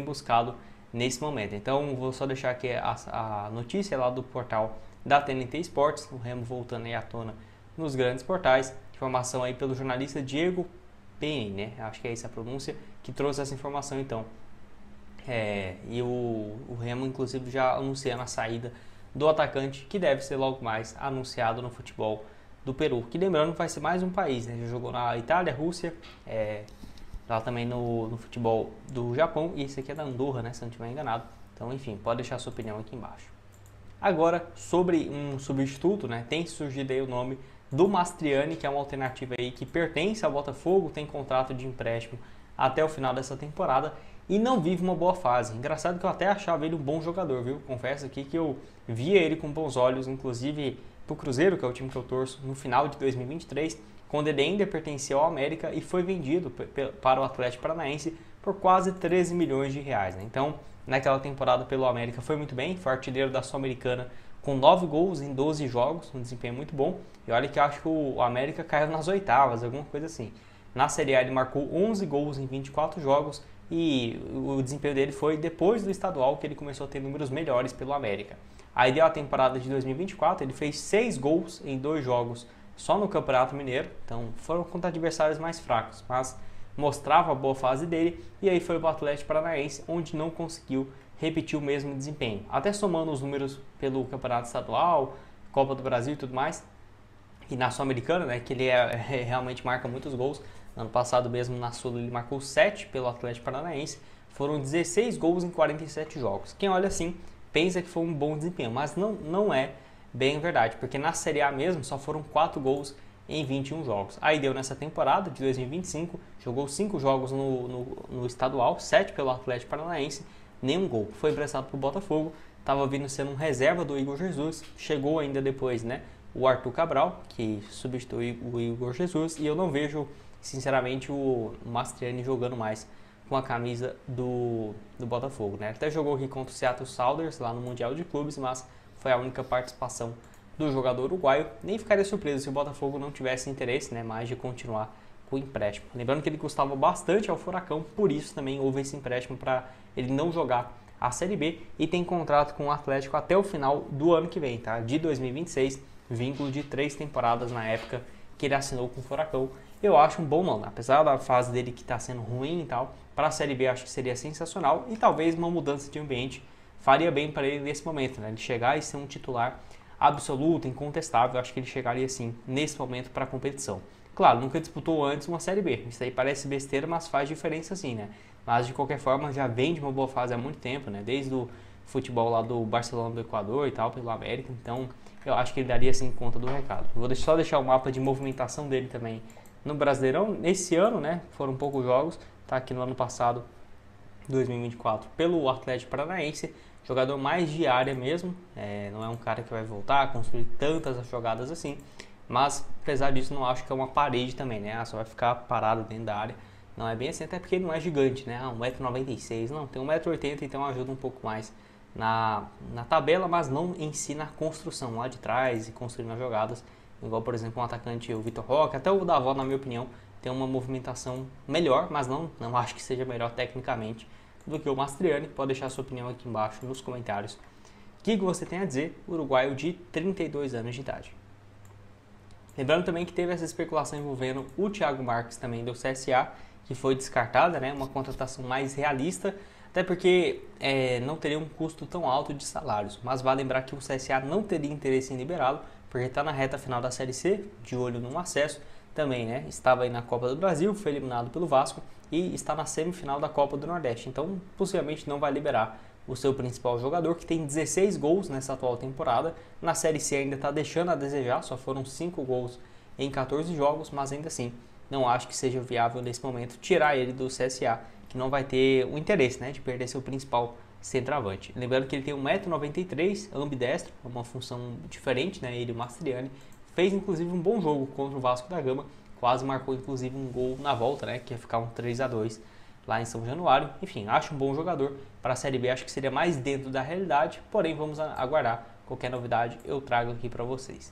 buscado nesse momento. Então vou só deixar aqui a notícia lá do portal da TNT Esportes, o Remo voltando aí à tona nos grandes portais, informação aí pelo jornalista Diego Penny, né? Acho que é essa a pronúncia, que trouxe essa informação então. E o Remo inclusive já anunciando a saída do atacante, que deve ser logo mais anunciado no futebol do Peru, que lembrando vai ser mais um país, né? Já jogou na Itália, Rússia, lá também no futebol do Japão, e esse aqui é da Andorra, né, se não estiver enganado. Então, enfim, pode deixar a sua opinião aqui embaixo. Agora, sobre um substituto, né, tem surgido aí o nome do Mastriani, que é uma alternativa aí que pertence ao Botafogo, tem contrato de empréstimo até o final dessa temporada e não vive uma boa fase. Engraçado que eu até achava ele um bom jogador, viu? Confesso aqui que eu via ele com bons olhos, inclusive pro Cruzeiro, que é o time que eu torço, no final de 2023, quando ele ainda pertencia ao América e foi vendido para o Atlético Paranaense por quase 13 milhões de reais. Né? Então, naquela temporada pelo América foi muito bem, foi artilheiro da Sul-Americana com 9 gols em 12 jogos, um desempenho muito bom. E olha que eu acho que o América caiu nas oitavas, alguma coisa assim. Na Série A ele marcou 11 gols em 24 jogos e o desempenho dele foi depois do estadual que ele começou a ter números melhores pelo América. Aí deu a temporada de 2024, ele fez 6 gols em 2 jogos só no Campeonato Mineiro, então foram contra adversários mais fracos, mas mostrava a boa fase dele, e aí foi para o Atlético Paranaense, onde não conseguiu repetir o mesmo desempenho. Até somando os números pelo Campeonato Estadual, Copa do Brasil e tudo mais, e na Sul-Americana, né, que ele realmente marca muitos gols. Ano passado mesmo na Sul ele marcou 7 pelo Atlético Paranaense, foram 16 gols em 47 jogos. Quem olha assim pensa que foi um bom desempenho, mas não é bem verdade, porque na Série A mesmo só foram 4 gols em 21 jogos. Aí deu nessa temporada de 2025, jogou 5 jogos no estadual, 7 pelo Atlético Paranaense, nenhum gol. Foi emprestado para o Botafogo, estava vindo sendo um reserva do Igor Jesus, chegou ainda depois, né, o Arthur Cabral, que substitui o Igor Jesus, e eu não vejo, sinceramente, o Mastriani jogando mais com a camisa do Botafogo, né? Até jogou aqui contra o Seattle Sounders lá no Mundial de Clubes, mas foi a única participação do jogador uruguaio. Nem ficaria surpreso se o Botafogo não tivesse interesse, né, mais de continuar com o empréstimo. Lembrando que ele custava bastante ao Furacão, por isso também houve esse empréstimo para ele não jogar a Série B, e tem contrato com o Atlético até o final do ano que vem, tá? De 2026, vínculo de 3 temporadas na época que ele assinou com o Furacão. Eu acho um bom nome, apesar da fase dele que está sendo ruim e tal, para a Série B acho que seria sensacional, e talvez uma mudança de ambiente faria bem para ele nesse momento, né? Ele chegar e ser um titular absoluto, incontestável, acho que ele chegaria assim nesse momento para a competição. Claro, nunca disputou antes uma Série B, isso aí parece besteira, mas faz diferença sim, né? Mas de qualquer forma já vem de uma boa fase há muito tempo, né? Desde o futebol lá do Barcelona do Equador e tal, pelo América, então eu acho que ele daria assim conta do recado. Vou só deixar o mapa de movimentação dele também no Brasileirão. Esse ano, né, foram poucos jogos, tá aqui no ano passado, 2024, pelo Atlético Paranaense, jogador mais de área mesmo, não é um cara que vai voltar a construir tantas jogadas assim, mas apesar disso não acho que é uma parede também, né, só vai ficar parado dentro da área, não é bem assim, até porque ele não é gigante, né, 1,96 m, não, tem 1,80 m, então ajuda um pouco mais na tabela, mas não em si na construção lá de trás e construindo as jogadas, igual por exemplo um atacante, o Vitor Roque, até o Davó, na minha opinião, tem uma movimentação melhor, mas não acho que seja melhor tecnicamente do que o Mastriani. Pode deixar a sua opinião aqui embaixo nos comentários. O que você tem a dizer, uruguaio de 32 anos de idade. Lembrando também que teve essa especulação envolvendo o Thiago Marques também do CSA, que foi descartada, né? Uma contratação mais realista, até porque não teria um custo tão alto de salários. Mas vale lembrar que o CSA não teria interesse em liberá-lo, porque está na reta final da Série C, de olho no acesso. Também, né, estava aí na Copa do Brasil, foi eliminado pelo Vasco e está na semifinal da Copa do Nordeste. Então, possivelmente não vai liberar o seu principal jogador, que tem 16 gols nessa atual temporada. Na Série C ainda está deixando a desejar, só foram 5 gols em 14 jogos, mas ainda assim, não acho que seja viável nesse momento tirar ele do CSA, que não vai ter o interesse, né, de perder seu principal centroavante. Lembrando que ele tem 1,93 m, ambidestro, uma função diferente, né, ele e o Mastriani. Fez inclusive um bom jogo contra o Vasco da Gama, quase marcou inclusive um gol na volta, né, que ia ficar um 3-2 lá em São Januário. Enfim, acho um bom jogador para a Série B, acho que seria mais dentro da realidade, porém vamos aguardar, qualquer novidade eu trago aqui para vocês.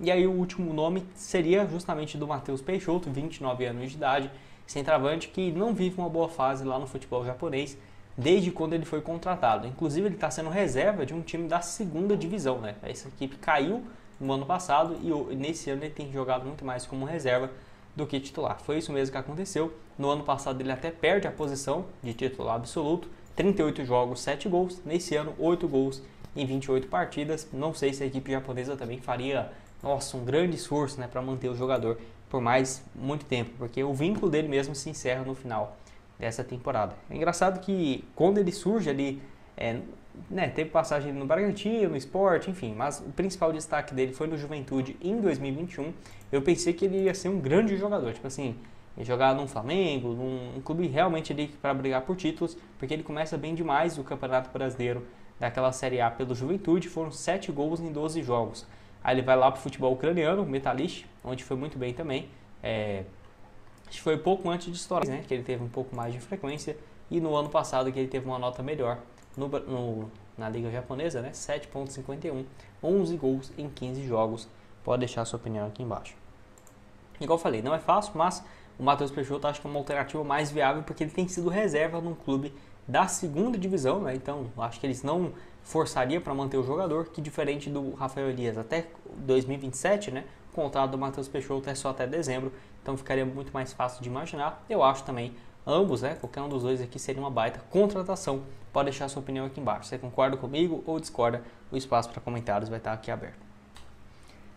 E aí o último nome seria justamente do Matheus Peixoto, 29 anos de idade, centroavante que não vive uma boa fase lá no futebol japonês, desde quando ele foi contratado. Inclusive ele está sendo reserva de um time da segunda divisão, né? Essa equipe caiu no ano passado e nesse ano ele tem jogado muito mais como reserva do que titular. Foi isso mesmo que aconteceu. No ano passado ele até perde a posição de titular absoluto, 38 jogos, 7 gols. Nesse ano, 8 gols em 28 partidas. Não sei se a equipe japonesa também faria, nossa, um grande esforço, né, para manter o jogador por mais muito tempo, porque o vínculo dele mesmo se encerra no final dessa temporada. É engraçado que quando ele surge ali, teve passagem no Bragantino, no Sport, enfim, mas o principal destaque dele foi no Juventude em 2021. Eu pensei que ele ia ser um grande jogador, tipo assim, jogar num Flamengo, num clube realmente ali para brigar por títulos, porque ele começa bem demais o Campeonato Brasileiro daquela Série A pelo Juventude, foram 7 gols em 12 jogos. Aí ele vai lá para o futebol ucraniano, o Metalist, onde foi muito bem também. Acho que foi pouco antes de estourar, né, que ele teve um pouco mais de frequência, e no ano passado que ele teve uma nota melhor na Liga Japonesa, né, 7.51, 11 gols em 15 jogos. Pode deixar a sua opinião aqui embaixo. Igual eu falei, não é fácil, mas o Matheus Peixoto acho que é uma alternativa mais viável porque ele tem sido reserva num clube da segunda divisão, né? Então acho que eles não forçaria para manter o jogador, que diferente do Rafael Elias até 2027, né? O contrato do Matheus Peixoto é só até dezembro, então ficaria muito mais fácil de imaginar. Eu acho também ambos, né? Qualquer um dos dois aqui seria uma baita contratação. Pode deixar sua opinião aqui embaixo. Você concorda comigo ou discorda? O espaço para comentários vai estar aqui aberto.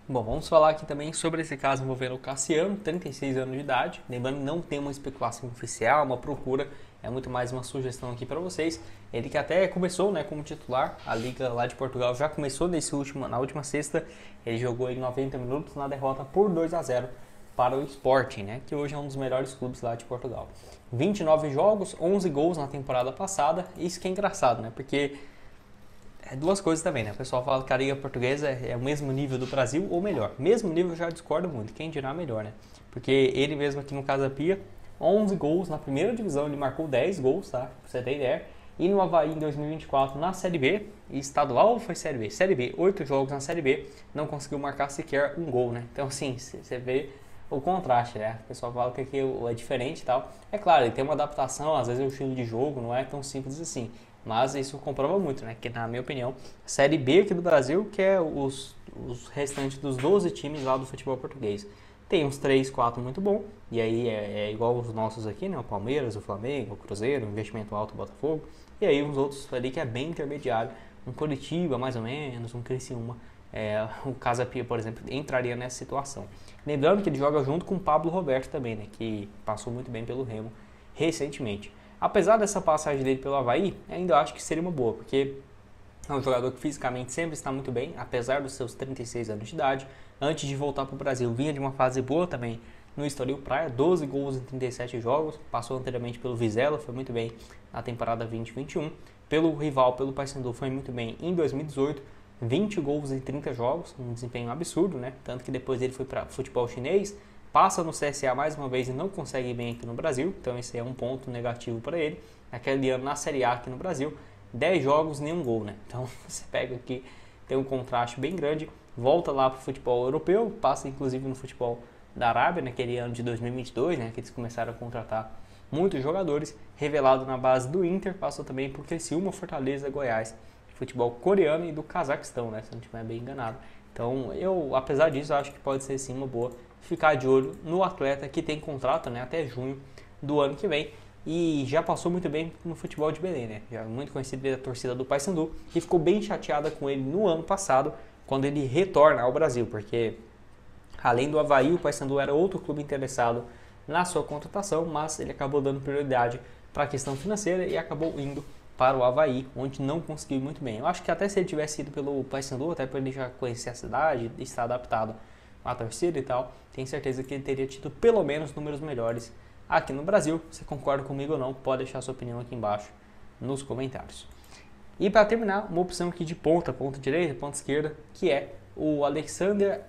Bom, vamos falar aqui também sobre esse caso envolvendo o Cassiano, 36 anos de idade. Lembrando, não tem uma especulação oficial, uma procura, é muito mais uma sugestão aqui para vocês. Ele que até começou, né, como titular, a Liga lá de Portugal já começou na última sexta. Ele jogou em 90 minutos na derrota por 2-0 para o Sporting, né, que hoje é um dos melhores clubes lá de Portugal. 29 jogos, 11 gols na temporada passada. Isso que é engraçado, né, porque duas coisas também, né? O pessoal fala que a Liga Portuguesa é o mesmo nível do Brasil ou melhor. Mesmo nível eu já discordo muito, quem dirá melhor, né? Porque ele mesmo aqui no Casa Pia, 11 gols na primeira divisão, ele marcou 10 gols, tá? Pra você ter ideia. E no Avaí em 2024 na Série B, estadual ou foi Série B? Série B, 8 jogos na Série B, não conseguiu marcar sequer um gol, né? Então assim, você vê o contraste, né? O pessoal fala que aqui é diferente e tal. É claro, ele tem uma adaptação, às vezes o estilo de jogo não é tão simples assim. Mas isso comprova muito, né? Que na minha opinião, a Série B aqui do Brasil, que é os restantes dos 12 times lá do futebol português. Tem uns 3, 4 muito bom, e aí é igual os nossos aqui, né? O Palmeiras, o Flamengo, o Cruzeiro, o Investimento Alto, o Botafogo. E aí uns outros ali que é bem intermediário, um Coritiba mais ou menos, um Criciúma. O Casa Pia, por exemplo, entraria nessa situação. Lembrando que ele joga junto com o Pablo Roberto também, né? Que passou muito bem pelo Remo recentemente. Apesar dessa passagem dele pelo Avaí, ainda acho que seria uma boa, porque é um jogador que fisicamente sempre está muito bem, apesar dos seus 36 anos de idade. Antes de voltar para o Brasil, vinha de uma fase boa também no Estoril Praia, 12 gols em 37 jogos, passou anteriormente pelo Vizela, foi muito bem na temporada 2021. Pelo rival, pelo Paysandu, foi muito bem em 2018, 20 gols em 30 jogos, um desempenho absurdo, né? Tanto que depois ele foi para futebol chinês, passa no CSA mais uma vez e não consegue ir bem aqui no Brasil, então esse é um ponto negativo para ele. Aquele ano na Série A aqui no Brasil, 10 jogos, nenhum gol, né? Então você pega aqui, tem um contraste bem grande, volta lá para o futebol europeu, passa inclusive no futebol da Arábia, naquele ano de 2022, né? Que eles começaram a contratar muitos jogadores, revelado na base do Inter, passou também por Criciúma, Fortaleza, Goiás, futebol coreano e do Cazaquistão, né? Se não estiver bem enganado. Então eu, apesar disso, acho que pode ser sim uma boa ficar de olho no atleta que tem contrato, né, até junho do ano que vem e já passou muito bem no futebol de Belém, né? Já muito conhecido da torcida do Paysandu, que ficou bem chateada com ele no ano passado, quando ele retorna ao Brasil, porque além do Avaí, o Paysandu era outro clube interessado na sua contratação, mas ele acabou dando prioridade para a questão financeira e acabou indo para o Avaí, onde não conseguiu muito bem. Eu acho que até se ele tivesse ido pelo Paysandu, até para ele já conhecer a cidade, estar adaptado à torcida e tal, tenho certeza que ele teria tido pelo menos números melhores aqui no Brasil. Se concorda comigo ou não, pode deixar sua opinião aqui embaixo nos comentários. E para terminar, uma opção aqui de ponta direita, ponta esquerda, que é o Alexander